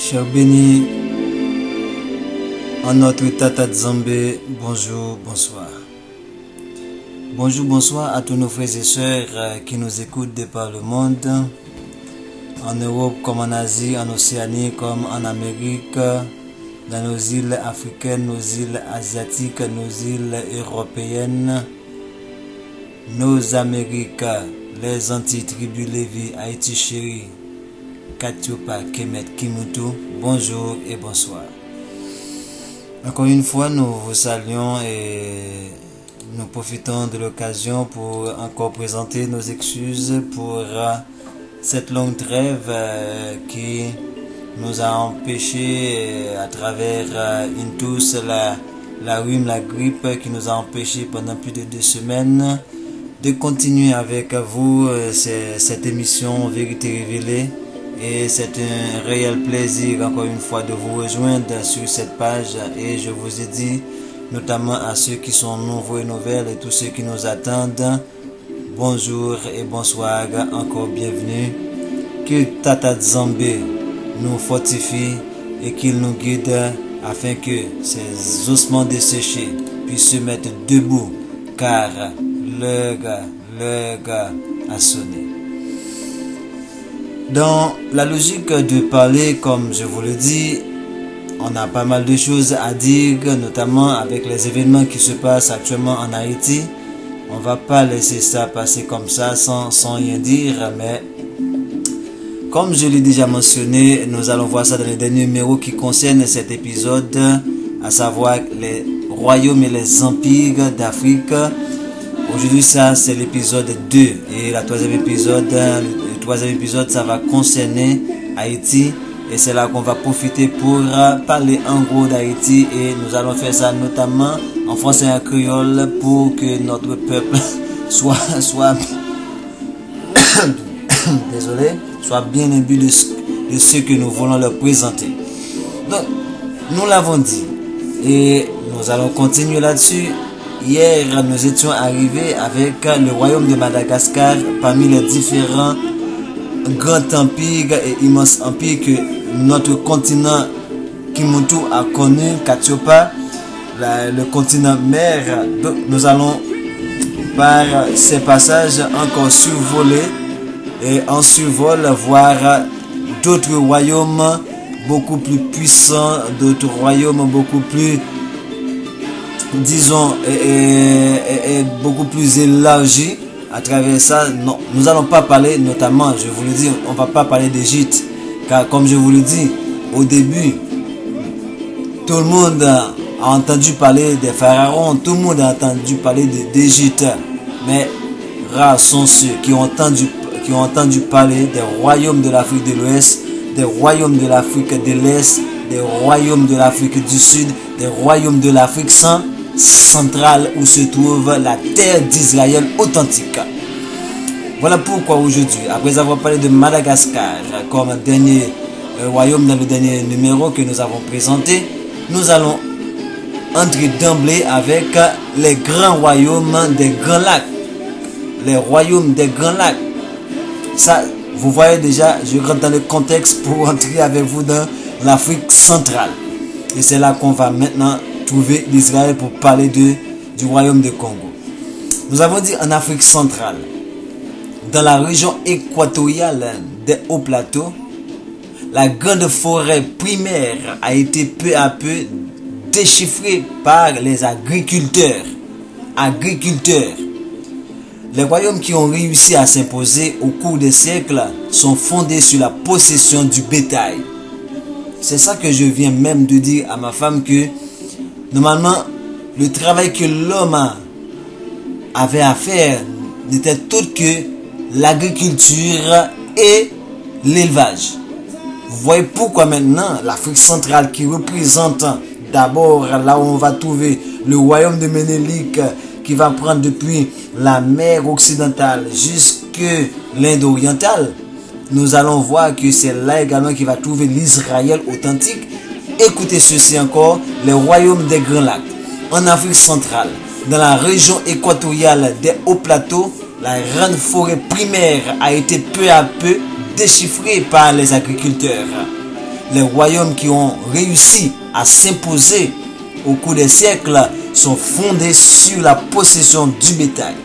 Cher béni, en notre Tata Nzambe, bonjour, bonsoir. Bonjour, bonsoir à tous nos frères et sœurs qui nous écoutent de par le monde, en Europe comme en Asie, en Océanie comme en Amérique, dans nos îles africaines, nos îles asiatiques, nos îles européennes, nos Amériques, les Antilles, Tribus, Lévis, Haïti chéri, Katiopa, Kemet, Kimutu, bonjour et bonsoir. Encore une fois, nous vous saluons et nous profitons de l'occasion pour encore présenter nos excuses pour cette longue trêve qui nous a empêchés à travers tous la rhume, la grippe qui nous a empêchés pendant plus de 2 semaines de continuer avec vous cette émission Vérité Révélée. Et c'est un réel plaisir encore une fois de vous rejoindre sur cette page. Et je vous ai dit, notamment à ceux qui sont nouveaux et nouvelles et tous ceux qui nous attendent, bonjour et bonsoir, encore bienvenue. Que Tata Nzambe nous fortifie et qu'il nous guide afin que ces ossements desséchés puissent se mettre debout, car l'heure a sonné. Dans la logique de parler, comme je vous le dis, on a pas mal de choses à dire, notamment avec les événements qui se passent actuellement en Haïti. On va pas laisser ça passer comme ça sans rien dire, mais comme je l'ai déjà mentionné, nous allons voir ça dans les derniers numéros qui concernent cet épisode, à savoir les royaumes et les empires d'Afrique. Aujourd'hui, ça c'est l'épisode 2 et le troisième épisode, ça va concerner Haïti et c'est là qu'on va profiter pour parler en gros d'Haïti et nous allons faire ça notamment en français et en créole pour que notre peuple soit désolé, soit bien imbu de ce que nous voulons leur présenter. Donc, nous l'avons dit et nous allons continuer là-dessus. Hier, nous étions arrivés avec le royaume de Madagascar parmi les différents grands empires et immenses empires que notre continent Kimuntu a connu, Katiopa, le continent mer. Donc, nous allons par ces passages encore survoler et en survol voir d'autres royaumes beaucoup plus puissants, d'autres royaumes beaucoup plus, disons, et beaucoup plus élargis. À travers ça, non, nous allons pas parler, notamment, je vous le dis, on va pas parler d'Égypte, car comme je vous le dis, au début, tout le monde a entendu parler des pharaons, tout le monde a entendu parler d'Égypte, mais rares sont ceux qui ont entendu parler des royaumes de l'Afrique de l'Ouest, des royaumes de l'Afrique de l'Est, des royaumes de l'Afrique du Sud, des royaumes de l'Afrique centrale où se trouve la terre d'Israël authentique. Voilà pourquoi aujourd'hui, après avoir parlé de Madagascar comme dernier royaume dans le dernier numéro que nous avons présenté, nous allons entrer d'emblée avec les grands royaumes des Grands Lacs. Les royaumes des Grands Lacs. Ça, vous voyez déjà, je rentre dans le contexte pour entrer avec vous dans l'Afrique centrale. Et c'est là qu'on va maintenant trouver l'Israël pour parler du royaume de Congo. Nous avons dit en Afrique centrale, dans la région équatoriale des hauts plateaux, la grande forêt primaire a été peu à peu déchiffrée par les agriculteurs. Les royaumes qui ont réussi à s'imposer au cours des siècles sont fondés sur la possession du bétail. C'est ça que je viens même de dire à ma femme que normalement, le travail que l'homme avait à faire n'était autre que l'agriculture et l'élevage. Vous voyez pourquoi maintenant l'Afrique centrale qui représente d'abord là où on va trouver le royaume de Ménélik qui va prendre depuis la mer occidentale jusque l'Inde orientale, nous allons voir que c'est là également qu'il va trouver l'Israël authentique. Écoutez ceci encore, les royaumes des Grands Lacs. En Afrique centrale, dans la région équatoriale des hauts plateaux, la grande forêt primaire a été peu à peu déchiffrée par les agriculteurs. les royaumes qui ont réussi à s'imposer au cours des siècles sont fondés sur la possession du bétail.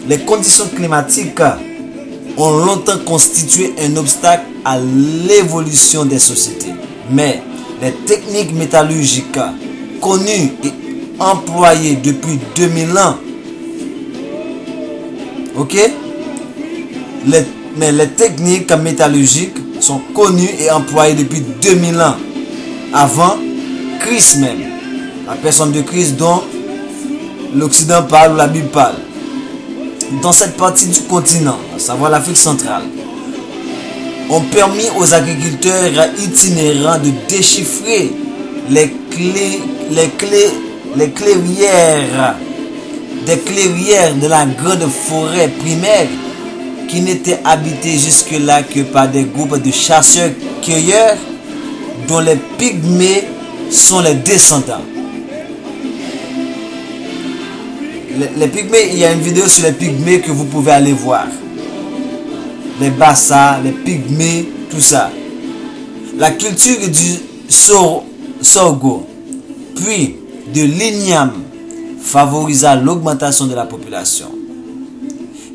Les conditions climatiques ont longtemps constitué un obstacle à l'évolution des sociétés. Mais les techniques métallurgiques connues et employées depuis 2000 ans, mais les techniques métallurgiques sont connues et employées depuis 2000 ans, avant Christ même, la personne de Christ dont l'Occident parle ou la Bible parle. Dans cette partie du continent, à savoir l'Afrique centrale, ont permis aux agriculteurs itinérants de déchiffrer les clairières de la grande forêt primaire qui n'étaient habitées jusque-là que par des groupes de chasseurs-cueilleurs dont les pygmées sont les descendants. Les pygmées, il y a une vidéo sur les pygmées que vous pouvez aller voir. Les Bassa, les pygmées, tout ça. La culture du sorgho, puis de l'igname, favorisa l'augmentation de la population.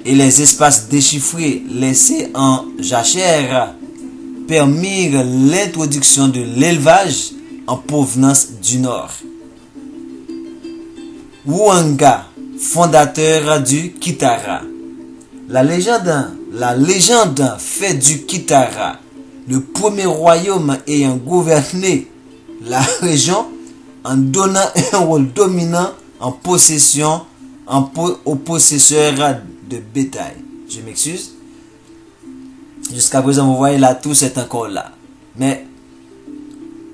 Et les espaces déchiffrés laissés en jachère permirent l'introduction de l'élevage en provenance du nord. Ouanga, fondateur du Kitara. La légende fait du Kitara le premier royaume ayant gouverné la région en donnant un rôle dominant en possession aux possesseurs de bétail. Je m'excuse. Jusqu'à présent, vous voyez là, tout c'est encore là. Mais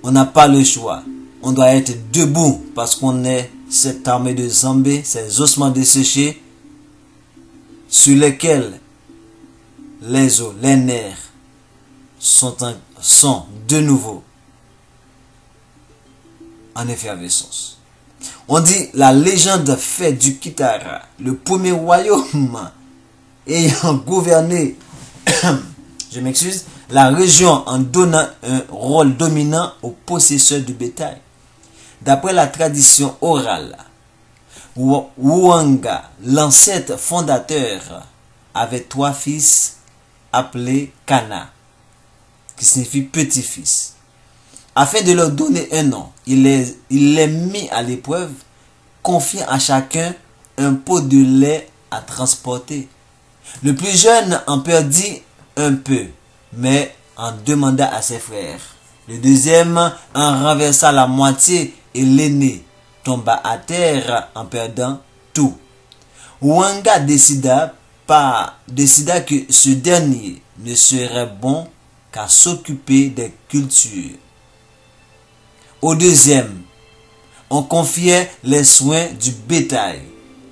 on n'a pas le choix. On doit être debout parce qu'on est cette armée de zombies, ces ossements desséchés sur lesquels les os, les nerfs sont de nouveau en effervescence. On dit la légende fait du Kitara le premier royaume ayant gouverné je m'excuse, la région en donnant un rôle dominant aux possesseurs du bétail. D'après la tradition orale, Ouanga, l'ancêtre fondateur, avait 3 fils appelés Kana, qui signifie petit-fils. Afin de leur donner un nom, il les mit à l'épreuve, confiant à chacun un pot de lait à transporter. Le plus jeune en perdit un peu, mais en demanda à ses frères. Le deuxième en renversa la moitié et l'aîné tomba à terre en perdant tout. Ouanga décida que ce dernier ne serait bon qu'à s'occuper des cultures. Au deuxième, on confiait les soins du bétail.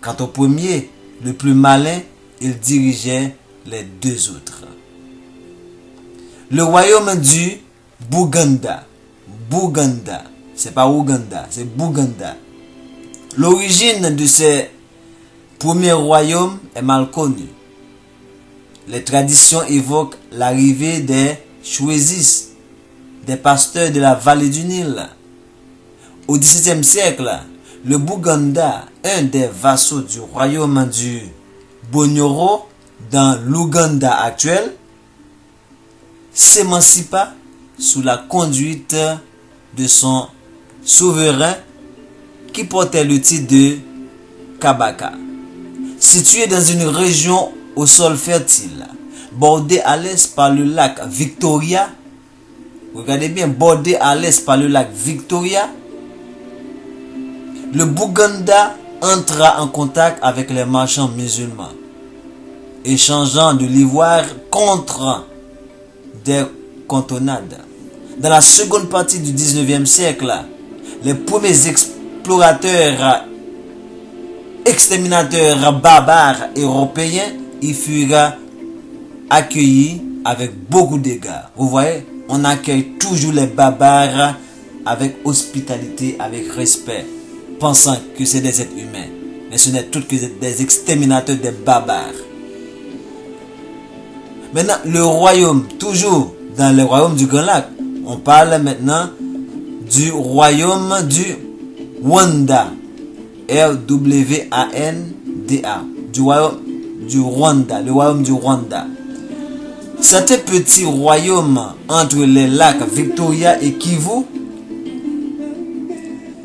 Quant au premier, le plus malin, il dirigeait les 2 autres. Le royaume du Buganda. Buganda. C'est pas Ouganda, c'est Buganda. L'origine de ces premiers royaumes est mal connue. Les traditions évoquent l'arrivée des Chouésis, des pasteurs de la vallée du Nil. Au XVIIe siècle, le Buganda, un des vassaux du royaume du Bonyoro dans l'Ouganda actuel, s'émancipa sous la conduite de son souverain qui portait le titre de Kabaka. Situé dans une région au sol fertile, bordée à l'est par le lac Victoria, regardez bien, bordé à l'est par le lac Victoria, le Buganda entra en contact avec les marchands musulmans, échangeant de l'ivoire contre des cantonades. Dans la seconde partie du 19e siècle, les premiers explorateurs, exterminateurs barbares européens y furent accueillis avec beaucoup d'égards. Vous voyez, on accueille toujours les barbares avec hospitalité, avec respect, pensant que c'est des êtres humains. Mais ce n'est tout que des exterminateurs, des barbares. Maintenant, le royaume, toujours dans le royaume du Grand Lac, On parle maintenant du royaume du Rwanda. R-W-A-N-D-A. Du royaume du Rwanda. Le royaume du Rwanda. C'est un petit royaume entre les lacs Victoria et Kivu.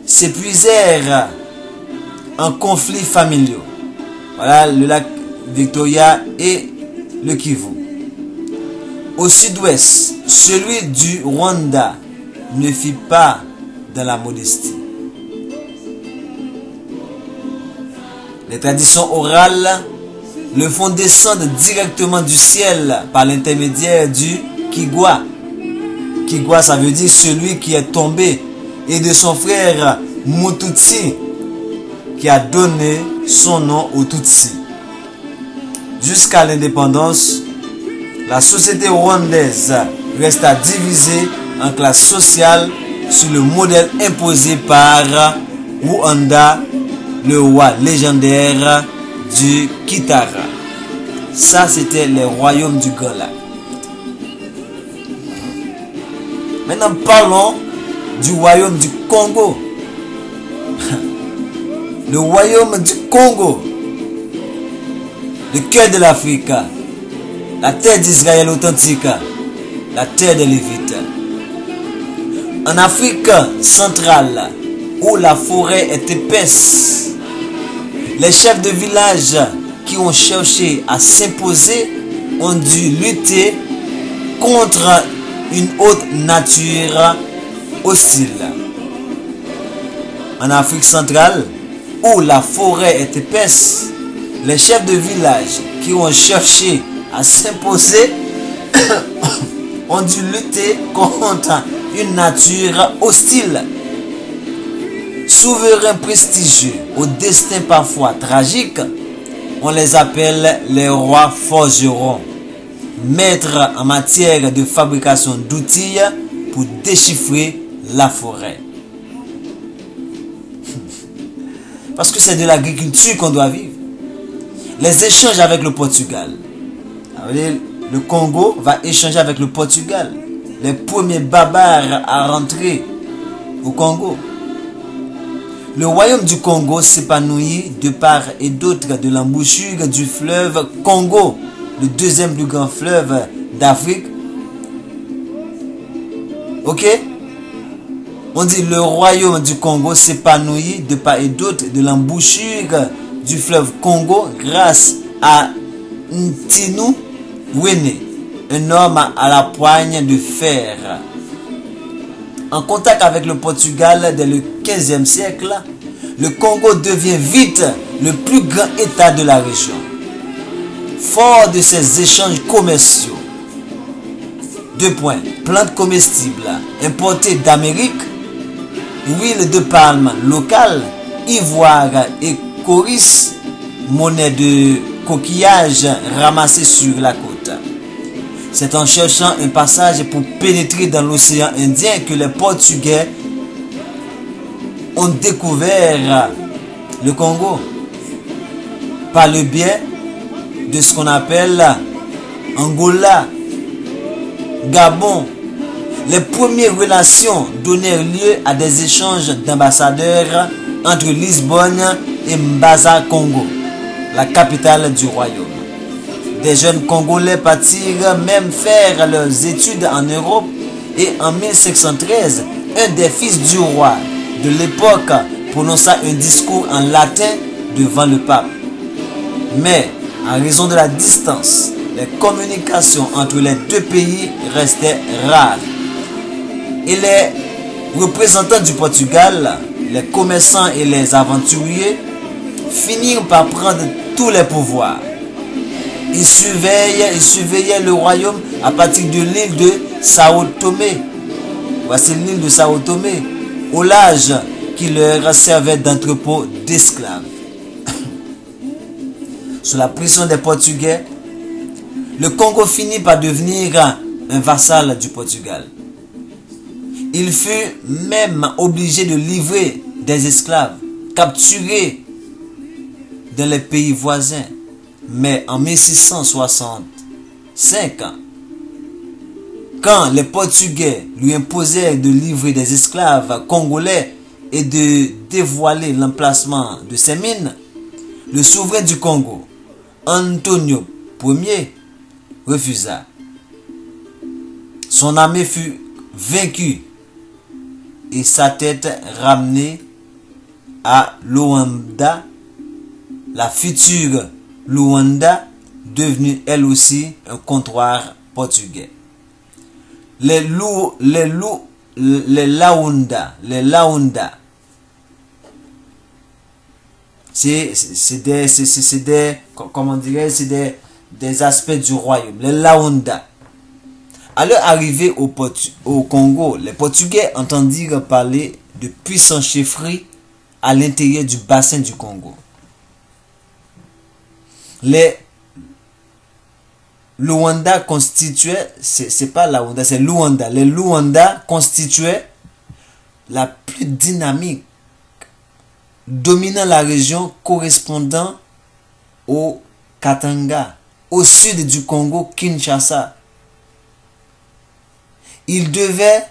S'épuisèrent en conflits familiaux. Voilà le lac Victoria et le Kivu. Au sud-ouest, celui du Rwanda ne fit pas dans la modestie. Les traditions orales le font descendre directement du ciel par l'intermédiaire du Kigwa. Kigwa, ça veut dire celui qui est tombé, et de son frère Mututsi, qui a donné son nom au Tutsi. Jusqu'à l'indépendance, la société rwandaise resta divisée en classes sociales sur le modèle imposé par Rwanda, le roi légendaire du Kitara. Ça, c'était les royaumes du Grand Lac. Maintenant, parlons du royaume du Congo. Le royaume du Congo, le cœur de l'Afrique, la terre d'Israël authentique, la terre des Lévites. En Afrique centrale, où la forêt est épaisse, les chefs de village qui ont cherché à s'imposer ont dû lutter contre une haute nature hostile. En Afrique centrale, où la forêt est épaisse, les chefs de village qui ont cherché à s'imposer ont dû lutter contre une nature hostile. Souverains prestigieux, au destin parfois tragique, on les appelle les rois forgerons, maîtres en matière de fabrication d'outils pour déchiffrer la forêt. Parce que c'est de l'agriculture qu'on doit vivre. Les échanges avec le Portugal. Le Congo va échanger avec le Portugal. Les premiers barbares à rentrer au Congo. Le royaume du Congo s'épanouit de part et d'autre de l'embouchure du fleuve Congo, le deuxième plus grand fleuve d'Afrique. Ok? On dit le royaume du Congo s'épanouit de part et d'autre de l'embouchure du fleuve Congo grâce à Ntinu Wene, un homme à la poigne de fer. En contact avec le Portugal dès le 15e siècle, le Congo devient vite le plus grand État de la région. Fort de ces échanges commerciaux, 2 points, plantes comestibles importées d'Amérique, huile de palme locale, ivoire et coris, monnaie de coquillage ramassée sur la côte. C'est en cherchant un passage pour pénétrer dans l'océan Indien que les Portugais ont découvert le Congo par le biais de ce qu'on appelle Angola, Gabon. Les premières relations donnèrent lieu à des échanges d'ambassadeurs entre Lisbonne et Mbaza Congo, la capitale du royaume. Des jeunes Congolais partirent même faire leurs études en Europe et en 1513, un des fils du roi de l'époque prononça un discours en latin devant le pape. Mais, en raison de la distance, les communications entre les deux pays restaient rares. Et les représentants du Portugal, les commerçants et les aventuriers, finirent par prendre tous les pouvoirs. Ils surveillaient le royaume à partir de l'île de Sao Tomé. Voici l'île de Sao Tomé, au large qui leur servait d'entrepôt d'esclaves. Sous la pression des Portugais, le Congo finit par devenir un vassal du Portugal. Il fut même obligé de livrer des esclaves capturés dans les pays voisins. Mais en 1665, quand les Portugais lui imposaient de livrer des esclaves congolais et de dévoiler l'emplacement de ses mines, le souverain du Congo, Antonio Ier, refusa. Son armée fut vaincue et sa tête ramenée à Luanda, la future Luanda, devenue elle aussi un comptoir portugais. Les Laounda, c'est des aspects du royaume. Les Laounda. À leur arrivée au Congo, les Portugais entendirent parler de puissantes chefferies à l'intérieur du bassin du Congo. Les Luanda constituaient, c'est pas Laounda, c'est Luanda. Les Luanda constituaient la plus dynamique, dominant la région correspondant au Katanga, au sud du Congo, Kinshasa. Ils devaient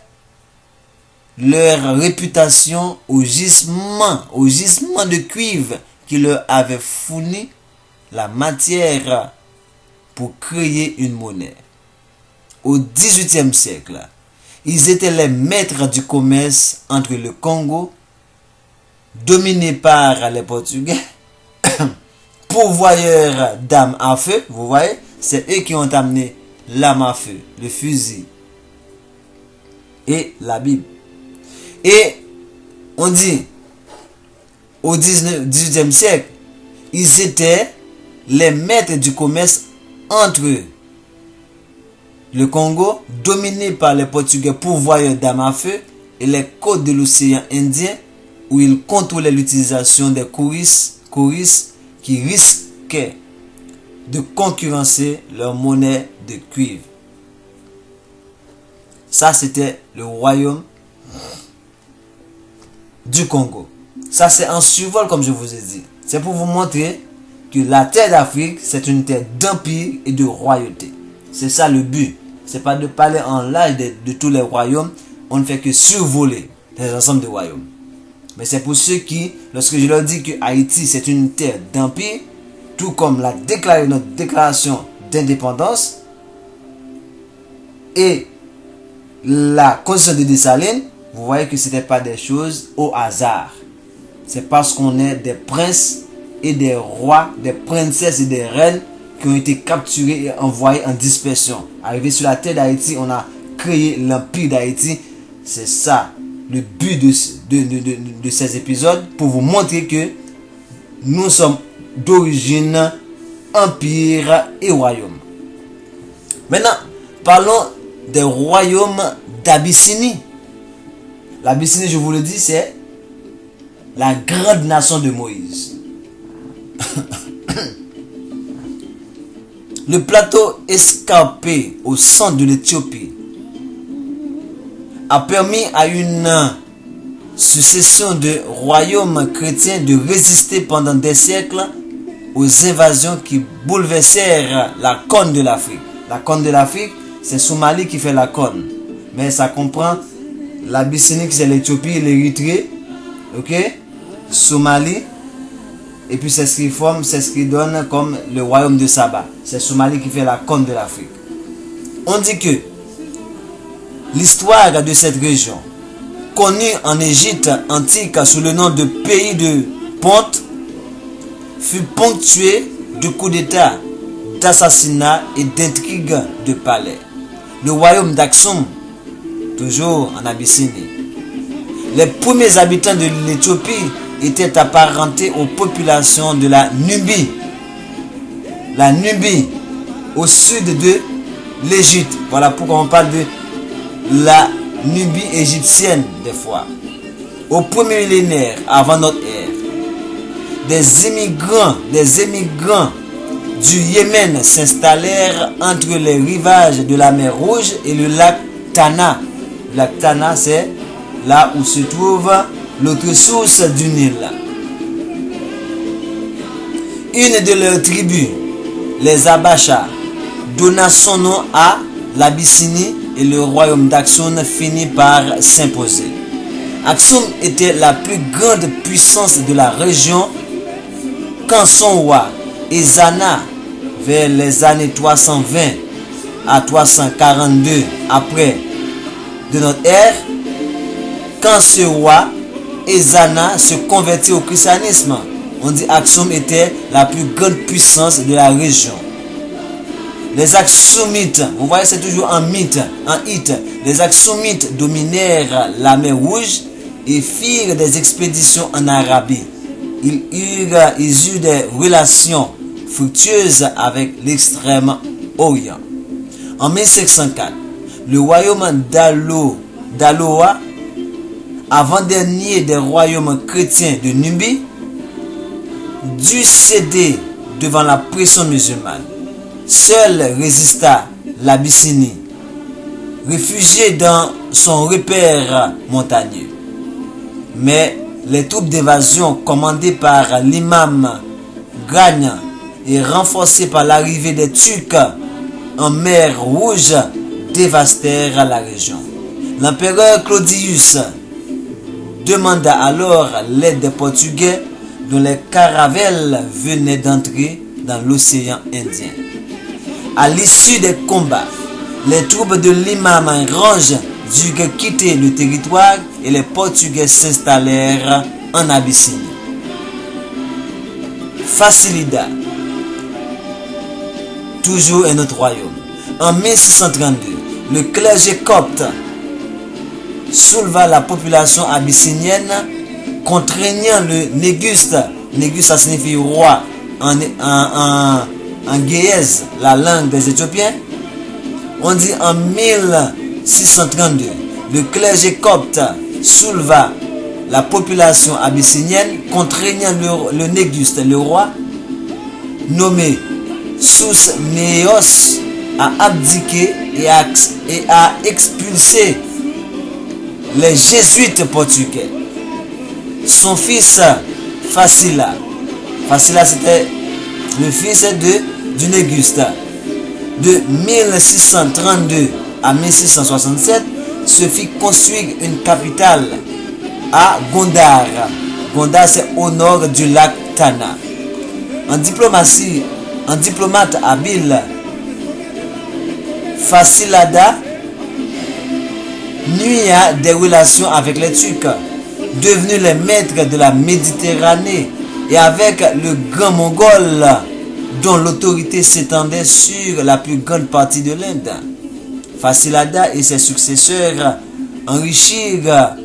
leur réputation au gisement de cuivre qui leur avait fourni la matière pour créer une monnaie. Au XVIIIe siècle, ils étaient les maîtres du commerce entre le Congo, dominé par les Portugais, pourvoyeurs d'armes à feu. Vous voyez, c'est eux qui ont amené l'arme à feu, le fusil et la Bible. Et on dit, au XVIIIe siècle, ils étaient les maîtres du commerce entre le Congo, dominé par les Portugais pourvoyeurs d'armes à feu, et les côtes de l'océan Indien, où ils contrôlaient l'utilisation des courrices qui risquaient de concurrencer leur monnaie de cuivre. Ça, c'était le royaume du Congo. Ça, c'est un survol, comme je vous ai dit. C'est pour vous montrer que la terre d'Afrique, c'est une terre d'empire et de royauté. C'est ça le but. C'est pas de parler en large de tous les royaumes. On ne fait que survoler les ensembles de royaumes. Mais c'est pour ceux qui, lorsque je leur dis que Haïti, c'est une terre d'empire, tout comme l'a déclaré notre déclaration d'indépendance et la constitution de Dessalines, vous voyez que ce n'était pas des choses au hasard. C'est parce qu'on est des princes et des rois, des princesses et des reines qui ont été capturés et envoyés en dispersion. Arrivé sur la terre d'Haïti, on a créé l'empire d'Haïti. C'est ça le but de ces épisodes, pour vous montrer que nous sommes d'origine empire et royaume. Maintenant, parlons des royaumes d'Abyssinie. L'Abyssinie, je vous le dis, c'est la grande nation de Moïse. Le plateau escarpé au centre de l'Éthiopie a permis à une succession de royaumes chrétiens de résister pendant des siècles aux invasions qui bouleversèrent la corne de l'Afrique. La corne de l'Afrique, c'est Somalie qui fait la corne. Mais ça comprend l'Abyssinie, c'est l'Éthiopie, l'Érythrée, ok, Somalie, et puis c'est ce qui forme, c'est ce qui donne comme le royaume de Saba. C'est Somalie qui fait la corne de l'Afrique. On dit que l'histoire de cette région, connue en Égypte antique sous le nom de pays de Ponte, fut ponctuée de coups d'État, d'assassinats et d'intrigues de palais. Le royaume d'Aksum, toujours en Abyssinie. Les premiers habitants de l'Éthiopie étaient apparentés aux populations de la Nubie. La Nubie, au sud de l'Égypte. Voilà pourquoi on parle de la Nubie égyptienne des fois. Au premier millénaire avant notre ère, des émigrants du Yémen s'installèrent entre les rivages de la mer Rouge et le lac Tana. Le lac Tana, c'est là où se trouve l'autre source du Nil. Une de leurs tribus, les Abacha, donna son nom à l'Abyssinie et le royaume d'Aksum finit par s'imposer. Aksum était la plus grande puissance de la région quand son roi Ezana, vers les années 320 à 342 après de notre ère, quand ce roi Ezana se convertit au christianisme, on dit Aksum était la plus grande puissance de la région. Les Aksumites, vous voyez c'est toujours un mythe, un hit. Les Aksumites dominèrent la mer Rouge et firent des expéditions en Arabie. Ils eurent des relations fructueuses avec l'extrême-orient. En 1504, le royaume d'Aloa, avant-dernier des royaumes chrétiens de Nubie, dut céder devant la pression musulmane. Seule résista l'Abyssinie, réfugiée dans son repère montagneux. Mais les troupes d'évasion commandées par l'imam Gagne et renforcées par l'arrivée des Turcs en mer Rouge dévastèrent la région. L'empereur Claudius demanda alors l'aide des Portugais dont les caravelles venaient d'entrer dans l'océan Indien. À l'issue des combats, les troupes de l'imam Range durent quitter le territoire et les Portugais s'installèrent en Abyssinie. Facilida, toujours un autre royaume. En 1632, le clergé copte souleva la population abyssinienne, contraignant le Néguste. Néguste, ça signifie roi en Géèse, la langue des Éthiopiens. On dit en 1632, le clergé copte souleva la population abyssinienne, contraignant le Néguste, le roi, nommé Sousnéos, à abdiquer et à expulser les jésuites portugais. Son fils Facila c'était le fils du Néguste. De 1632 à 1667, se fit construire une capitale à Gondar. Gondar, c'est au nord du lac Tana. En diplomate habile, Facilada nuit des relations avec les Turcs, devenus les maîtres de la Méditerranée, et avec le grand Mongol, dont l'autorité s'étendait sur la plus grande partie de l'Inde. Facilada et ses successeurs enrichirent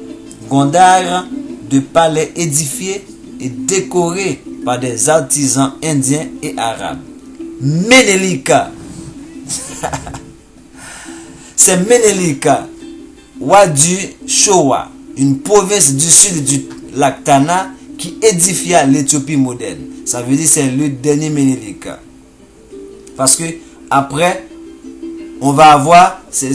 Gondar de palais édifiés et décorés par des artisans indiens et arabes. Ménélika, c'est Ménélika, roi du Showa, une province du sud du lac Tana, qui édifia l'Éthiopie moderne. Ça veut dire c'est le dernier Ménélika. Parce que après, on va avoir, c'est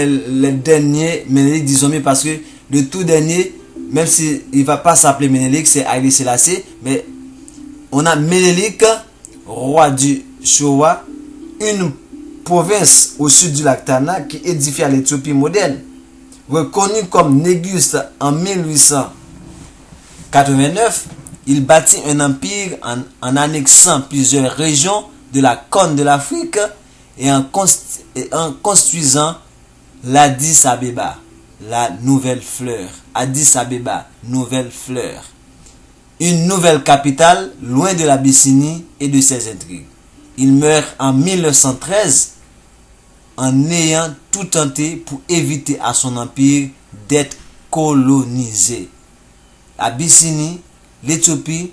le dernier Ménélik, disons mieux, parce que le tout dernier, même s'il ne va pas s'appeler Ménélik, c'est Haïlé Sélassié, mais on a Ménélik, roi du Showa, une province au sud du lac Tana qui édifia l'Éthiopie moderne. Reconnu comme Néguste en 1889, il bâtit un empire en annexant plusieurs régions de la Corne de l'Afrique et en construisant l'Addis Abeba, la nouvelle fleur. Addis Abeba, nouvelle fleur. Une nouvelle capitale loin de l'Abyssinie et de ses intrigues. Il meurt en 1913 en ayant tout tenté pour éviter à son empire d'être colonisé. Abyssinie, l'Éthiopie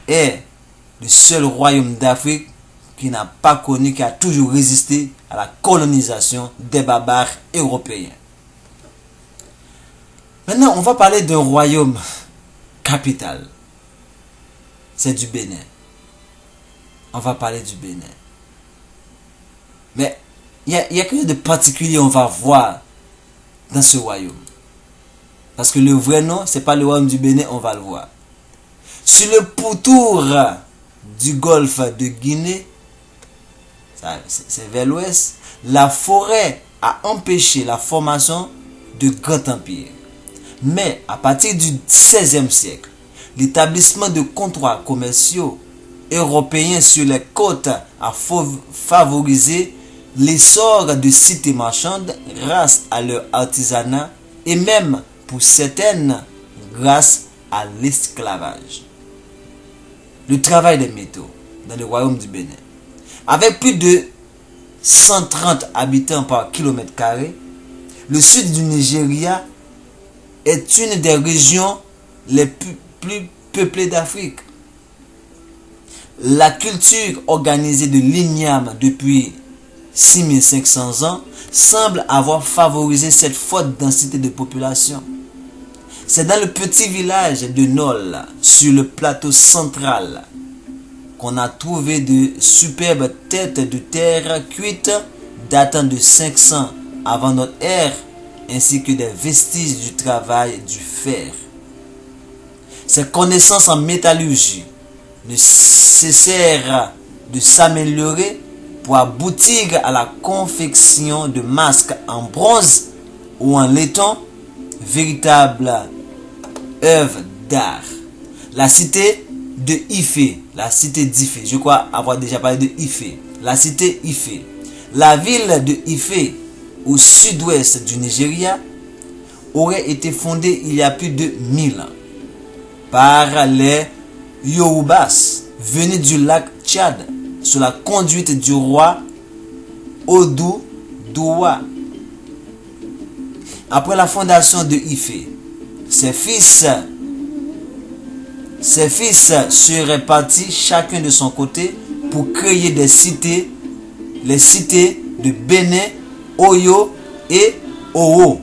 est le seul royaume d'Afrique qui n'a pas connu, qui a toujours résisté à la colonisation des barbares européens. Maintenant, on va parler d'un royaume capital. C'est du Bénin. On va parler du Bénin. Mais il y a quelque chose de particulier on va voir dans ce royaume. Parce que le vrai nom, ce n'est pas le royaume du Bénin, on va le voir. Sur le pourtour du golfe de Guinée, c'est vers l'ouest, la forêt a empêché la formation de grands empires. Mais à partir du XVIe siècle, l'établissement de comptoirs commerciaux européens sur les côtes a favorisé l'essor de cités marchandes grâce à leur artisanat et même pour certaines grâce à l'esclavage. Le travail des métaux dans le royaume du Bénin. Avec plus de 130 habitants par kilomètre carré, le sud du Nigeria est une des régions les plus peuplées d'Afrique. La culture organisée de l'igname depuis 6500 ans semble avoir favorisé cette forte densité de population. C'est dans le petit village de Nol, sur le plateau central, qu'on a trouvé de superbes têtes de terre cuites datant de 500 avant notre ère, ainsi que des vestiges du travail du fer. Ses connaissances en métallurgie ne cessèrent de s'améliorer pour aboutir à la confection de masques en bronze ou en laiton, véritable œuvre d'art. La cité de Ifé, la cité d'Ifé, je crois avoir déjà parlé de Ifé, la cité Ifé. La ville de Ifé, au sud-ouest du Nigeria, aurait été fondée il y a plus de 1000 ans par les Yorubas venus du lac Tchad sous la conduite du roi Oduduwa. Après la fondation de Ifé, ses fils seraient partis chacun de son côté pour créer des cités, les cités de Bénin, Oyo et Owo.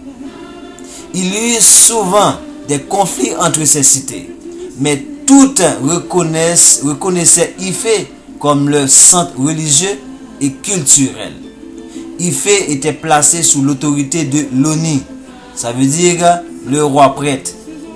Il y eut souvent des conflits entre ces cités, mais toutes reconnaissaient Ifé comme leur centre religieux et culturel. Ifé était placé sous l'autorité de l'Oni, ça veut dire le roi prêtre,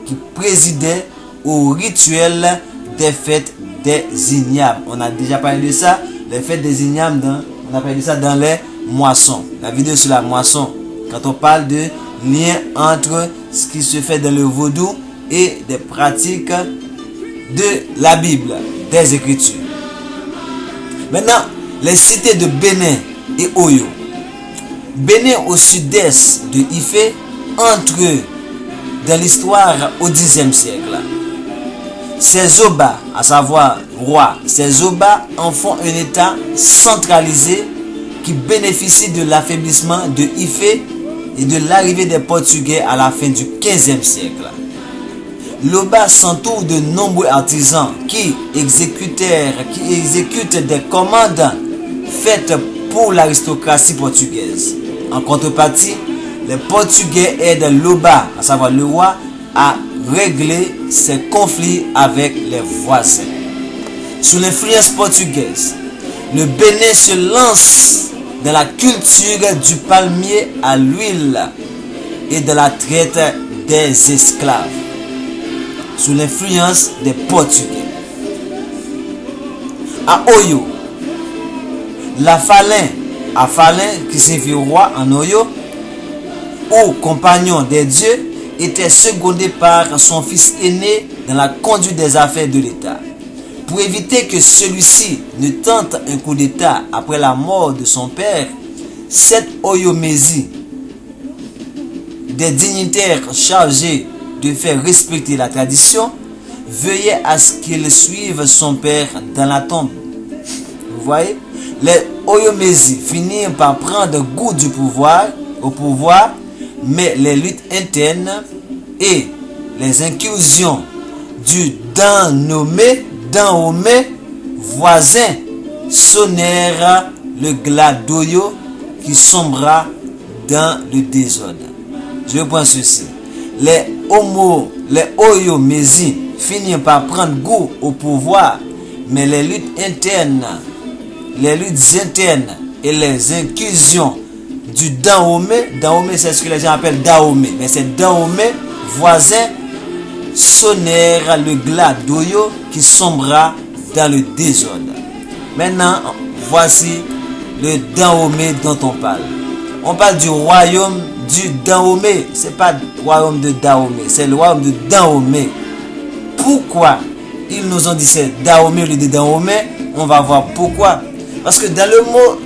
qui présidait au rituel des fêtes des ignames. On a déjà parlé de ça, les fêtes des ignames, on a parlé de ça dans les moissons. La vidéo sur la moisson, quand on parle de lien entre ce qui se fait dans le vaudou et des pratiques de la Bible, des Écritures. Maintenant, les cités de Bénin et Oyo. Bénin au sud-est de Ifé entre dans l'histoire au Xe siècle. Ces Oba, à savoir rois, ces Oba en font un état centralisé qui bénéficie de l'affaiblissement de Ifé et de l'arrivée des Portugais à la fin du XVe siècle. L'Oba s'entoure de nombreux artisans qui exécutent des commandes faites pour l'aristocratie portugaise. En contrepartie, les Portugais aident l'Oba, à savoir le roi, à régler ses conflits avec les voisins. Sous l'influence portugaise, le Bénin se lance dans la culture du palmier à l'huile et de la traite des esclaves. Sous l'influence des Portugais. À Oyo, Afalin, qui signifie roi en Oyo, ou compagnon des dieux, était secondé par son fils aîné dans la conduite des affaires de l'État. Pour éviter que celui-ci ne tente un coup d'État après la mort de son père, cette Oyomésie, des dignitaires chargés de faire respecter la tradition, veillait à ce qu'il suive son père dans la tombe. Vous voyez, les Oyomési finirent par prendre goût au pouvoir, mais les luttes internes et les incursions du Dahomey voisin sonnèrent le glas d'Oyo qui sombra dans le désordre. Je reprends ceci. Les Oyomési finirent par prendre goût au pouvoir, mais les luttes internes et les incursions du Dahomey c'est ce que les gens appellent Dahomey, mais c'est Dahomey voisin sonnèrent le glas d'Oyo qui sombra dans le désordre. Maintenant, voici le Dahomey dont on parle. On parle du royaume du Dahomey. C'est pas le royaume de Dahomey, c'est le royaume de Dahomey. Pourquoi ils nous ont dit c'est Dahomey au lieu de Dahomey? On va voir pourquoi. Parce que dans le mot,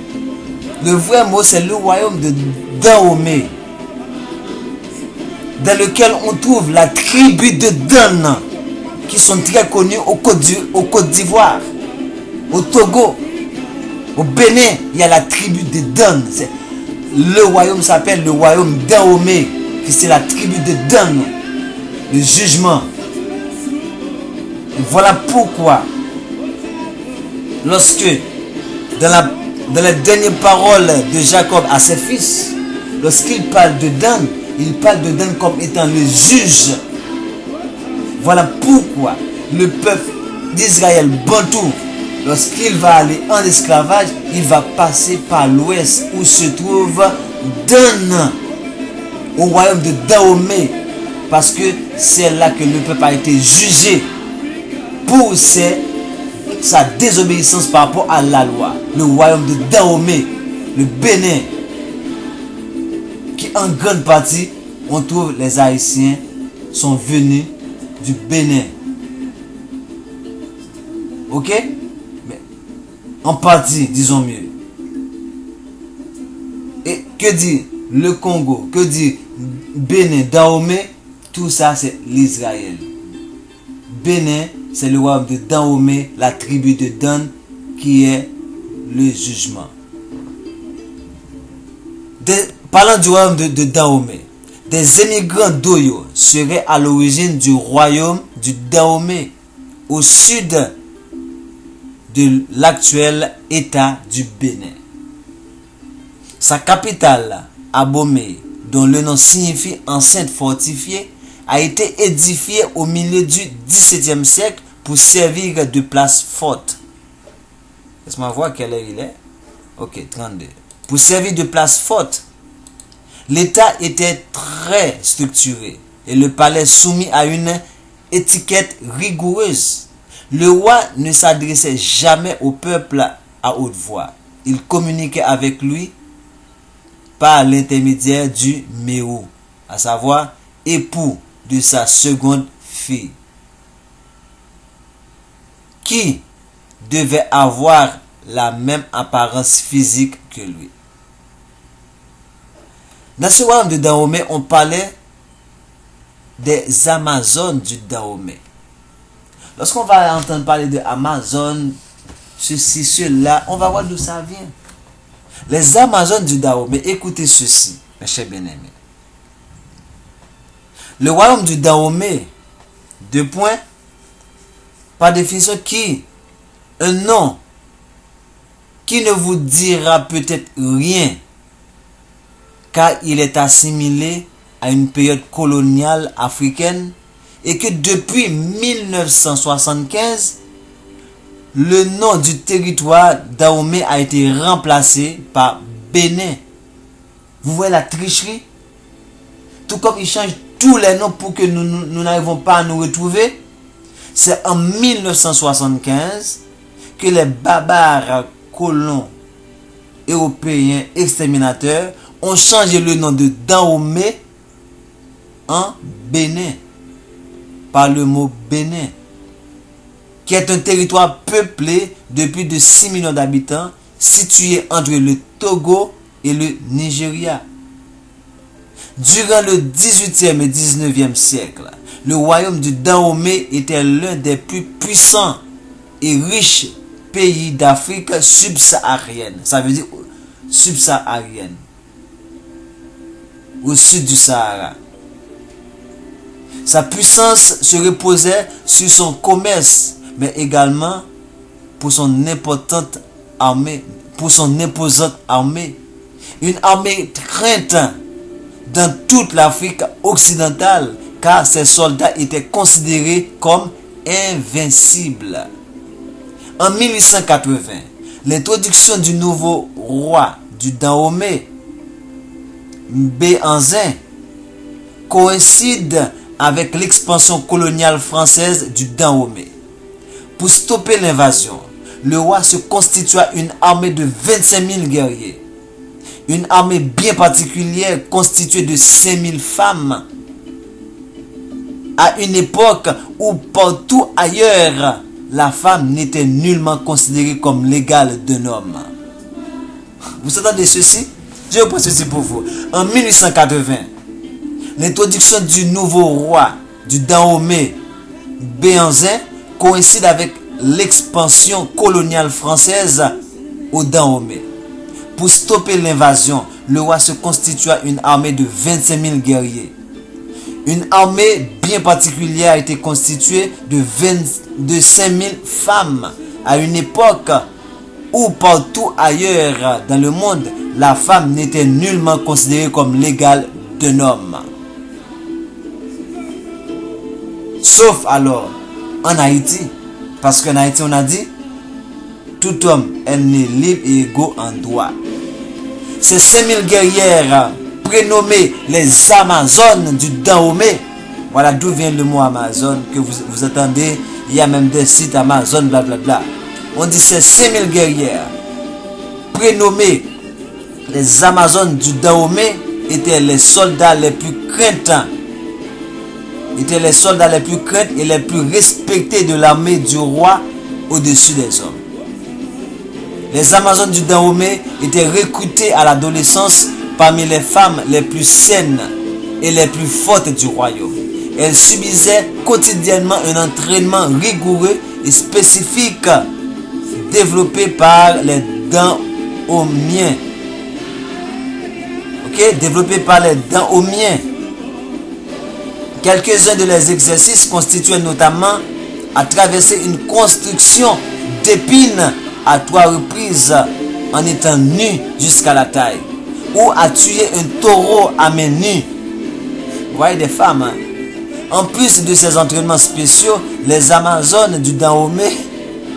le vrai mot, c'est le royaume de Dahomey, dans lequel on trouve la tribu de Dan, qui sont très connus au Côte d'Ivoire, au Togo, au Bénin. Il y a la tribu de Dan. Le royaume s'appelle le royaume Dahomey, qui c'est la tribu de Dan, le jugement. Et voilà pourquoi, lorsque dans les dernières paroles de Jacob à ses fils, lorsqu'il parle de Dan, il parle de Dan comme étant le juge. Voilà pourquoi le peuple d'Israël bantou, lorsqu'il va aller en esclavage, il va passer par l'ouest où se trouve Dan, au royaume de Dahomey, parce que c'est là que le peuple a été jugé pour sa désobéissance par rapport à la loi. Le royaume de Dahomey, le Bénin, qui en grande partie, on trouve les Haïtiens sont venus du Bénin. Ok? Mais en partie, disons mieux. Et que dit le Congo? Que dit Bénin, Dahomey? Tout ça, c'est l'Israël. Bénin, c'est le royaume de Dahomey, la tribu de Dan, qui est le jugement. Parlant du royaume de Dahomey, des émigrants d'Oyo seraient à l'origine du royaume du Dahomey, au sud de l'actuel état du Bénin. Sa capitale, Abomey, dont le nom signifie enceinte fortifiée, a été édifiée au milieu du XVIIe siècle pour servir de place forte. Laisse-moi voir quelle heure il est. Ok, 32. Pour servir de place forte. L'État était très structuré et le palais soumis à une étiquette rigoureuse. Le roi ne s'adressait jamais au peuple à haute voix. Il communiquait avec lui par l'intermédiaire du mérou, à savoir époux de sa seconde fille, qui devait avoir la même apparence physique que lui. Dans ce royaume de Dahomey, on parlait des Amazones du Dahomey. Lorsqu'on va entendre parler de Amazon, ceci, cela, on va voir d'où ça vient. Les Amazones du Dahomey, écoutez ceci, mes chers bien-aimés. Le royaume du Dahomey, deux points, par définition, un nom qui ne vous dira peut-être rien, car il est assimilé à une période coloniale africaine et que depuis 1975, le nom du territoire Dahomey a été remplacé par Bénin. Vous voyez la tricherie? Tout comme ils changent tous les noms pour que nous n'arrivons pas à nous retrouver. C'est en 1975 que les barbares colons européens exterminateurs ont changé le nom de Dahomey en Bénin, par le mot Bénin, qui est un territoire peuplé de plus de 6 millions d'habitants, situé entre le Togo et le Nigeria. Durant le 18e et 19e siècle, le royaume du Dahomey était l'un des plus puissants et riches pays d'Afrique subsaharienne. Ça veut dire subsaharienne, au sud du Sahara. Sa puissance se reposait sur son commerce, mais également pour son importante armée, une armée crainte dans toute l'Afrique occidentale, car ses soldats étaient considérés comme invincibles. En 1880, l'introduction du nouveau roi du Dahomey, Béhanzin, coïncide avec l'expansion coloniale française du Dahomey. Pour stopper l'invasion, le roi se constitua une armée de 25 000 guerriers Une armée bien particulière constituée de 5000 femmes à une époque où partout ailleurs, la femme n'était nullement considérée comme l'égale d'un homme. Vous entendez ceci? Je reprends ceci pour vous. En 1880, l'introduction du nouveau roi du Dahomey béanzin coïncide avec l'expansion coloniale française au Dahomey. Pour stopper l'invasion, le roi se constitua une armée de 25 000 guerriers. Une armée bien particulière a été constituée de 5 000 femmes à une époque où partout ailleurs dans le monde, la femme n'était nullement considérée comme l'égale d'un homme. Sauf alors en Haïti, parce qu'en Haïti on a dit, tout homme est né libre et égaux en droit. Ces 5000 guerrières prénommées les Amazones du Dahomey, voilà d'où vient le mot Amazon que vous entendez, il y a même des sites Amazon, blablabla. On dit ces 5000 guerrières prénommées les Amazones du Dahomey étaient les soldats les plus craintés. Étaient les soldats les plus craintés et les plus respectés de l'armée du roi au-dessus des hommes. Les Amazones du Dahomey étaient recrutées à l'adolescence parmi les femmes les plus saines et les plus fortes du royaume. Elles subissaient quotidiennement un entraînement rigoureux et spécifique développé par les Dahomiens. Développé par les Dahomiens. Quelques-uns de leurs exercices constituaient notamment à traverser une construction d'épines à 3 reprises en étant nu jusqu'à la taille, ou à tuer un taureau à main nue. Vous voyez des femmes, hein? En plus de ces entraînements spéciaux, les Amazones du Dahomey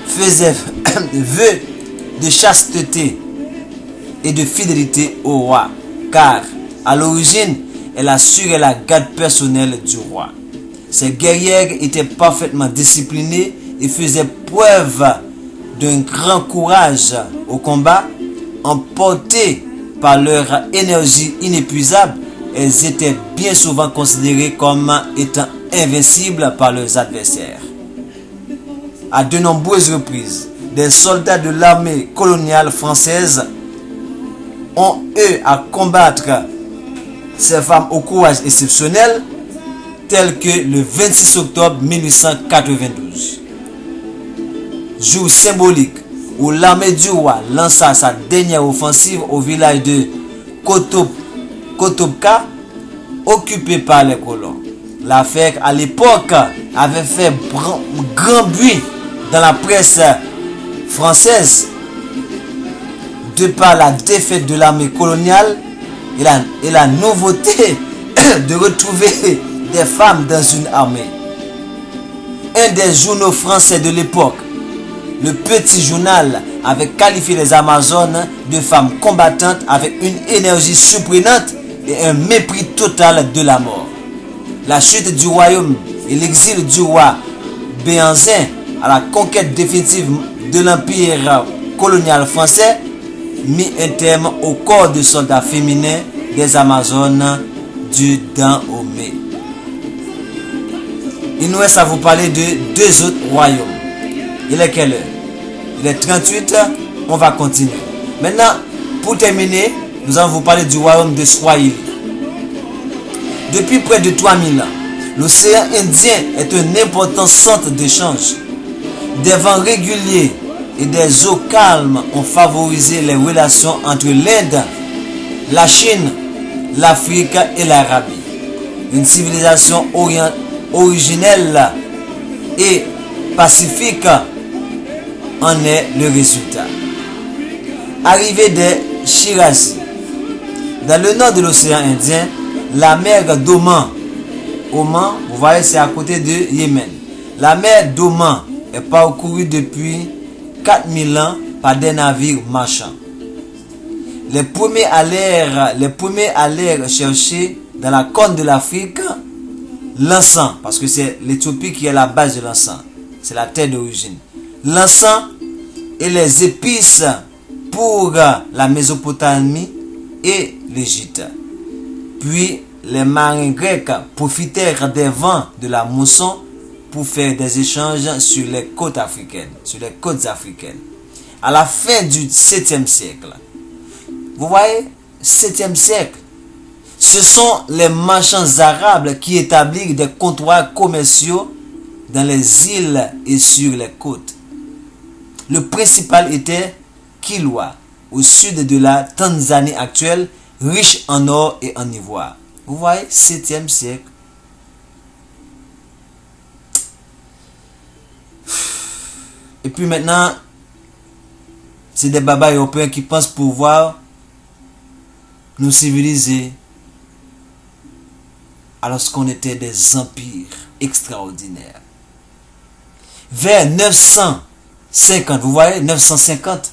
faisaient vœu de chasteté et de fidélité au roi, car à l'origine, elle assurait la garde personnelle du roi. Ces guerrières étaient parfaitement disciplinées et faisaient preuve d'un grand courage au combat. Emportées par leur énergie inépuisable, elles étaient bien souvent considérées comme étant invincibles par leurs adversaires. À de nombreuses reprises, des soldats de l'armée coloniale française ont eu à combattre ces femmes au courage exceptionnel, tel que le 26 octobre 1892. Jour symbolique où l'armée du roi lança sa dernière offensive au village de Kotopka, occupé par les colons. L'affaire à l'époque avait fait grand bruit dans la presse française de par la défaite de l'armée coloniale et la nouveauté de retrouver des femmes dans une armée. Un des journaux français de l'époque, le Petit Journal, avait qualifié les Amazones de femmes combattantes avec une énergie surprenante et un mépris total de la mort. La chute du royaume et l'exil du roi béanzin à la conquête définitive de l'empire colonial français mit un terme au corps de soldats féminins des Amazones du Dahomey. Il nous reste à vous parler de 2 autres royaumes. Il est quelle heure? Il est 38, on va continuer. Maintenant, pour terminer, nous allons vous parler du royaume de Swahili. Depuis près de 3000 ans, l'océan Indien est un important centre d'échange. Des vents réguliers et des eaux calmes ont favorisé les relations entre l'Inde, la Chine, l'Afrique et l'Arabie. Une civilisation originelle et pacifique en est le résultat. Arrivée des Shirazi. Dans le nord de l'océan Indien, la mer d'Oman, Oman, vous voyez, c'est à côté de Yémen. La mer d'Oman est parcourue depuis 4000 ans par des navires marchands. Les premiers allèrent chercher dans la corne de l'Afrique l'encens, parce que c'est l'Éthiopie qui est la base de l'encens. C'est la terre d'origine. L'encens et les épices pour la Mésopotamie et l'Égypte. Puis les marins grecs profitèrent des vents de la mousson pour faire des échanges sur les côtes africaines. À la fin du 7e siècle, vous voyez, 7e siècle, ce sont les marchands arabes qui établissent des comptoirs commerciaux dans les îles et sur les côtes. Le principal était Kilwa, au sud de la Tanzanie actuelle, riche en or et en ivoire. Vous voyez, 7e siècle. Et puis maintenant, c'est des babas européens qui pensent pouvoir nous civiliser alors qu'on était des empires extraordinaires. Vers 950, vous voyez, 950,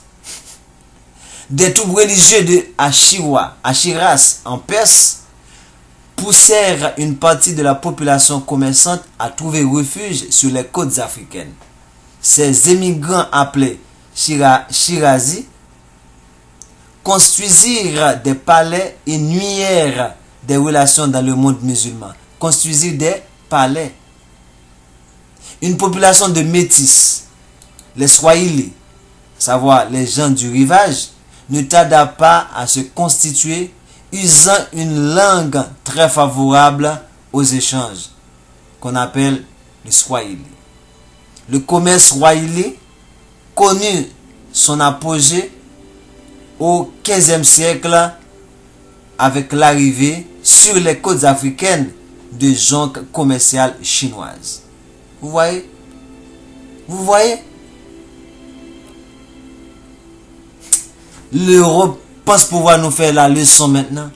des troupes religieux de Achiras en Perse poussèrent une partie de la population commerçante à trouver refuge sur les côtes africaines. Ces émigrants appelés Shirazi construisirent des palais et nuèrent des relations dans le monde musulman. Construisirent des palais. Une population de métis, les Swahili, savoir les gens du rivage, ne tarda pas à se constituer, usant une langue très favorable aux échanges, qu'on appelle le Swahili. Le commerce Swahili connut son apogée au XVe siècle avec l'arrivée sur les côtes africaines de jonques commerciales chinoises. Vous voyez? Vous voyez? L'Europe pense pouvoir nous faire la leçon maintenant.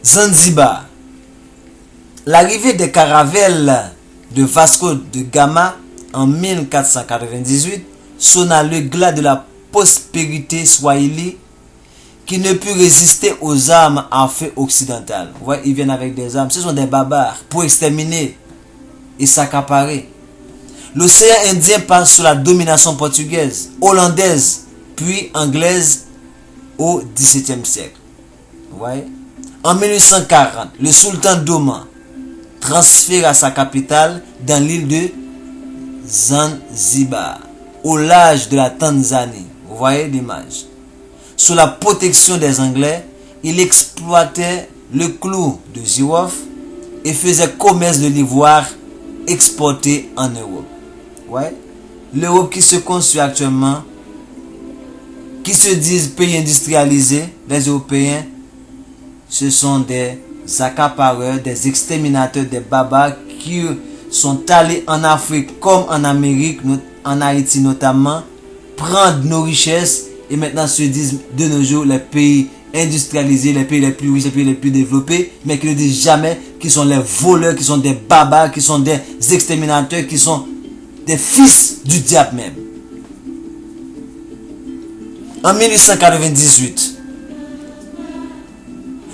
Zanzibar. L'arrivée des caravelles de Vasco de Gama en 1498 sonna le glas de la prospérité swahili qui ne put résister aux armes à feu occidentales. Vous voyez, ils viennent avec des armes. Ce sont des barbares pour exterminer et s'accaparer. L'océan Indien passe sous la domination portugaise, hollandaise, puis anglaise au XVIIe siècle. Vous voyez? En 1840, le sultan d'Oman transféra sa capitale dans l'île de Zanzibar, au large de la Tanzanie. Vous voyez l'image. Sous la protection des Anglais, il exploitait le clou de girofle et faisait commerce de l'ivoire exporté en Europe. Ouais. L'Europe qui se construit actuellement, qui se disent pays industrialisés, les Européens, ce sont des accapareurs, des exterminateurs, des barbares qui sont allés en Afrique comme en Amérique, en Haïti notamment, prendre nos richesses et maintenant se disent de nos jours les pays industrialisés, les pays les plus riches, les pays les plus développés, mais qui ne disent jamais qu'ils sont les voleurs, qui sont des barbares, qui sont des exterminateurs, qui sont des fils du diable même. En 1898,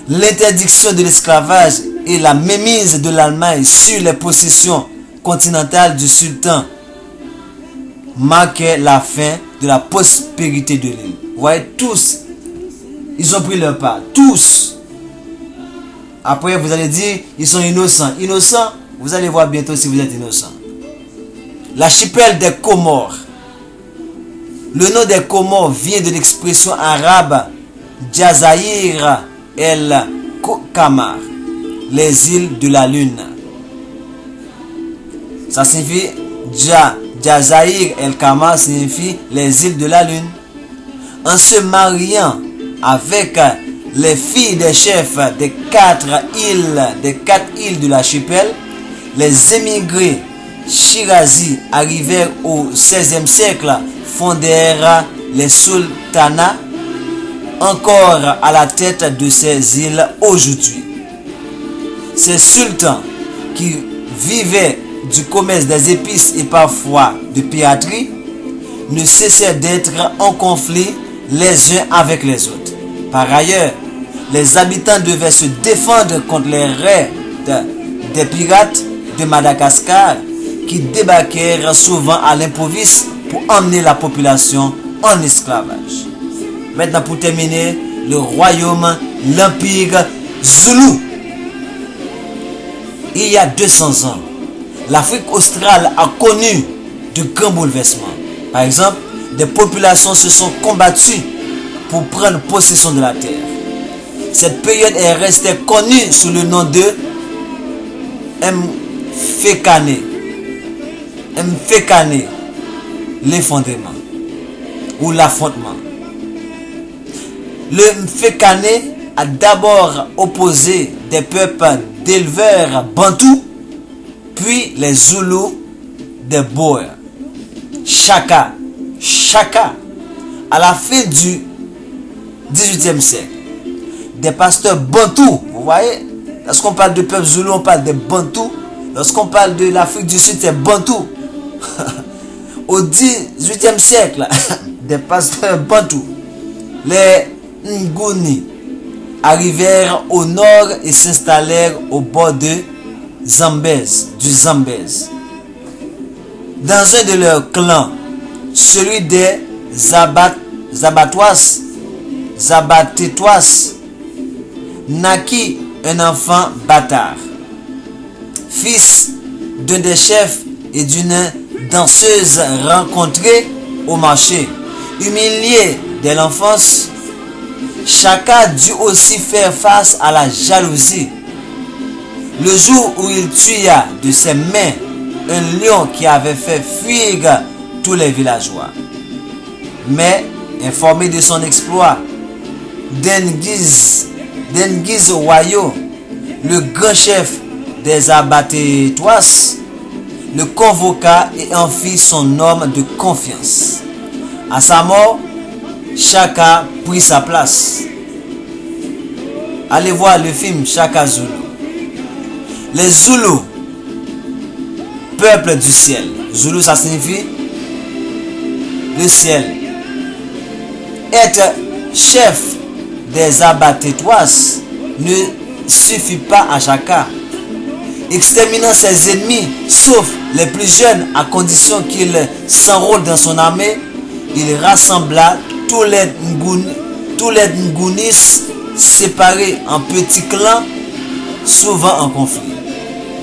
l'interdiction de l'esclavage et la mainmise de l'Allemagne sur les possessions continentales du sultan marquaient la fin de la prospérité de l'île. Vous voyez, tous, ils ont pris leur part. Tous. Après, vous allez dire, ils sont innocents. Innocents, vous allez voir bientôt si vous êtes innocents. L'archipel des Comores. Le nom des Comores vient de l'expression arabe Jazair el-Kamar, les îles de la lune. Ça signifie Jazair el-Kamar signifie les îles de la lune. En se mariant avec les filles des chefs des quatre îles de l'archipel, les émigrés Shirazi arrivèrent au XVIe siècle, fondèrent les sultanats, encore à la tête de ces îles aujourd'hui. Ces sultans qui vivaient du commerce des épices et parfois de piraterie ne cessaient d'être en conflit les uns avec les autres. Par ailleurs, les habitants devaient se défendre contre les raids des pirates de Madagascar qui débarquèrent souvent à l'improviste pour emmener la population en esclavage. Maintenant, pour terminer, le royaume, l'empire Zoulou. Il y a 200 ans, l'Afrique australe a connu de grands bouleversements. Par exemple, des populations se sont combattues pour prendre possession de la terre. Cette période est restée connue sous le nom de Mfekane, l'effondrement ou l'affrontement. Le Mfekane a d'abord opposé des peuples d'éleveurs bantous, puis les Zoulous des Boers. Chaka, à la fin du 18e siècle, des pasteurs bantous, vous voyez, lorsqu'on parle de peuple Zoulou, on parle des bantous. Lorsqu'on parle de l'Afrique du Sud, c'est bantou. Au 18e siècle, des pasteurs bantous, les Nguni, arrivèrent au nord et s'installèrent au bord de Zambèze, du Zambèze. Dans un de leurs clans, celui des Zabatétois, naquit un enfant bâtard, fils d'un des chefs et d'une danseuse rencontrée au marché. Humilié dès l'enfance, Chaka dut aussi faire face à la jalousie. Le jour où il tua de ses mains un lion qui avait fait fuir tous les villageois. Mais, informé de son exploit, Dengiz Wayo, le grand chef des Abatétois, le convoqua et en fit son homme de confiance. À sa mort, Chaka prit sa place. Allez voir le film Chaka Zulu. Les Zoulous, peuple du ciel. Zoulou, ça signifie le ciel. Être chef des Abatétois ne suffit pas à Chaka. Exterminant ses ennemis, sauf les plus jeunes, à condition qu'il s'enrôle dans son armée, il rassembla tous les Ngunis séparés en petits clans, souvent en conflit.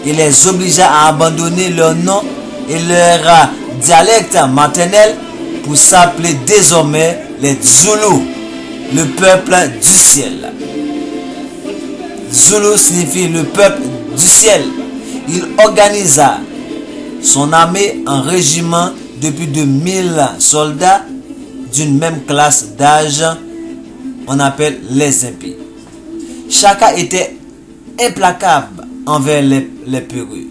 Il les obligea à abandonner leur nom et leur dialecte maternel pour s'appeler désormais les Zoulous, le peuple du ciel. Zoulou signifie le peuple du ciel. Il organisa son armée en régiment de plus de 1000 soldats d'une même classe d'âge, on appelle les impies. Chaka était implacable envers les Pérus.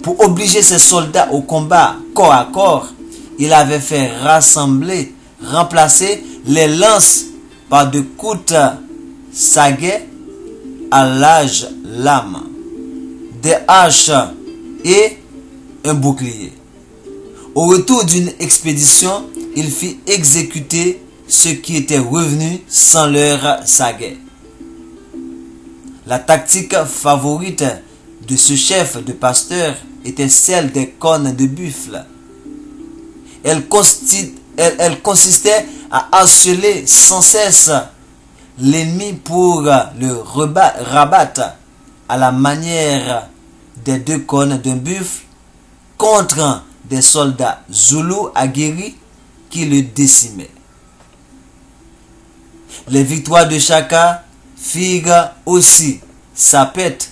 Pour obliger ses soldats au combat corps à corps, il avait fait remplacer les lances par de courtes saguets à l'âge lame, des haches et un bouclier. Au retour d'une expédition, il fit exécuter ceux qui étaient revenus sans leur saguet. La tactique favorite de ce chef de pasteur était celle des cornes de buffle. Elle consistait à harceler sans cesse l'ennemi pour le rabattre à la manière des deux cornes d'un buffle contre des soldats zoulous aguerris qui le décimaient. Les victoires de Chaka firent aussi sa pète,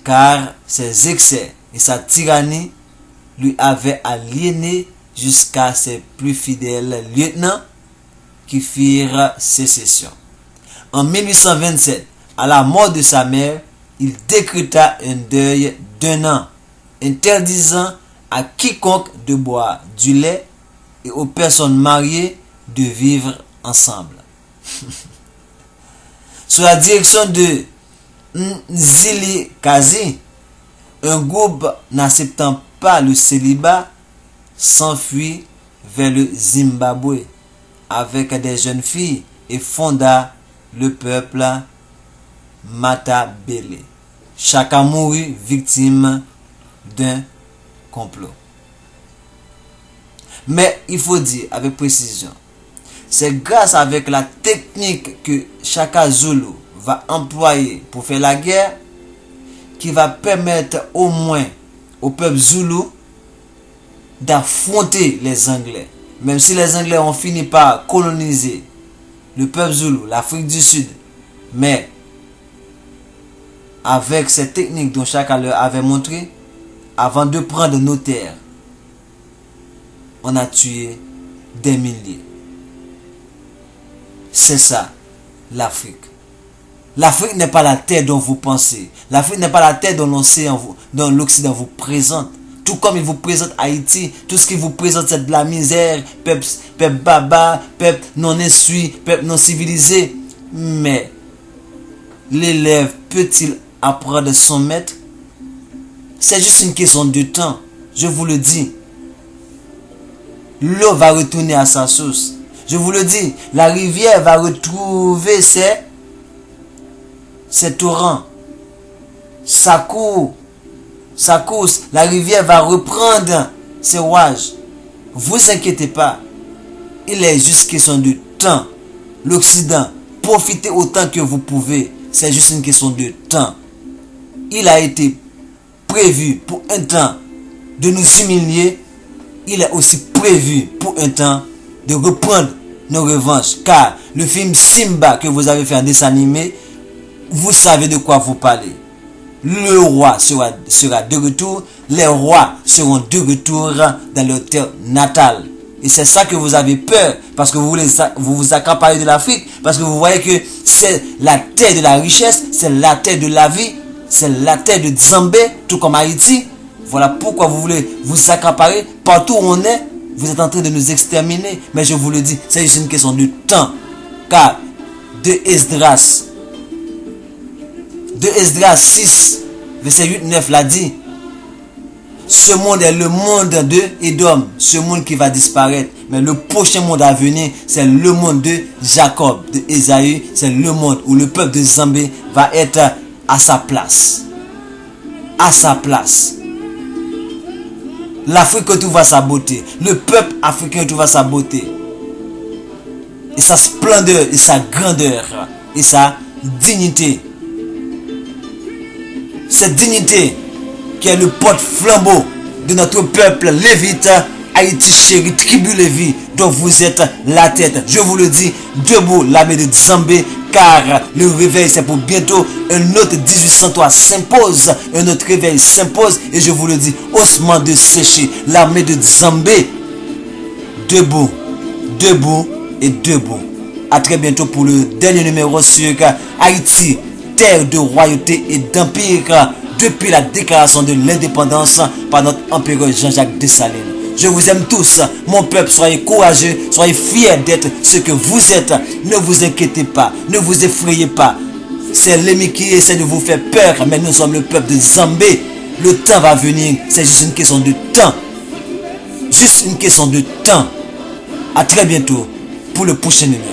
car ses excès et sa tyrannie lui avaient aliéné jusqu'à ses plus fidèles lieutenants qui firent sécession. En 1827, à la mort de sa mère, il décréta un deuil d'1 an, interdisant à quiconque de boire du lait et aux personnes mariées de vivre ensemble. Sous la direction de Nzili Kazi, un groupe n'acceptant pas le célibat s'enfuit vers le Zimbabwe avec des jeunes filles et fonda le peuple Matabele. Chaka mourut victime d'un complot. Mais il faut dire avec précision C'est grâce avec la technique que Shaka Zulu va employer pour faire la guerre qui va permettre au moins au peuple Zulu d'affronter les Anglais. Même si les Anglais ont fini par coloniser le peuple Zulu, l'Afrique du Sud, mais avec ces techniques dont Shaka leur avait montré, avant de prendre nos terres, on a tué des milliers. C'est ça, l'Afrique. L'Afrique n'est pas la terre dont vous pensez. L'Afrique n'est pas la terre dont l'Occident vous présente. Tout comme il vous présente Haïti, tout ce qu'il vous présente c'est de la misère, peuple baba, peuple non instruit, peuple non civilisé. Mais l'élève peut-il apprendre son maître? C'est juste une question de temps, je vous le dis. L'eau va retourner à sa source. Je vous le dis, la rivière va retrouver ses torrents. Sa course, la rivière va reprendre ses rouages. Vous inquiétez pas. Il est juste question de temps. L'Occident, profitez autant que vous pouvez. C'est juste une question de temps. Il a été prévu pour un temps de nous humilier. Il est aussi prévu pour un temps de reprendre nos revanches. Car le film Simba que vous avez fait en dessin animé, vous savez de quoi vous parlez. Le roi sera de retour. Les rois seront de retour dans leur terre natale. Et c'est ça que vous avez peur. Parce que vous vous accaparez de l'Afrique. Parce que vous voyez que c'est la terre de la richesse. C'est la terre de la vie. C'est la terre de Zambé. Tout comme Haïti. Voilà pourquoi vous voulez vous accaparer. Partout où on est, vous êtes en train de nous exterminer. Mais je vous le dis, c'est juste une question de temps. Car de Esdras 6, verset 8-9 l'a dit. Ce monde est le monde de Édom, ce monde qui va disparaître. Mais le prochain monde à venir, c'est le monde de Jacob, de Ésaü. C'est le monde où le peuple de Zambé va être à sa place. À sa place. L'Afrique retrouve sa beauté. Le peuple africain retrouve sa beauté. Et sa splendeur, et sa grandeur, et sa dignité. Cette dignité qui est le porte-flambeau de notre peuple lévite, Haïti chéri, tribu Lévi, dont vous êtes la tête. Je vous le dis, debout l'armée de Zambé, car le réveil c'est pour bientôt. Un autre 1803 s'impose, un autre réveil s'impose, et je vous le dis, osement de sécher, l'armée de Zambé, debout, debout et debout. A très bientôt pour le dernier numéro sur Haïti, terre de royauté et d'empire, depuis la déclaration de l'indépendance par notre empereur Jean-Jacques Dessalines. Je vous aime tous, mon peuple, soyez courageux, soyez fiers d'être ce que vous êtes. Ne vous inquiétez pas, ne vous effrayez pas. C'est l'ennemi qui essaie de vous faire peur, mais nous sommes le peuple de Zambé. Le temps va venir, c'est juste une question de temps. Juste une question de temps. A très bientôt pour le prochain numéro.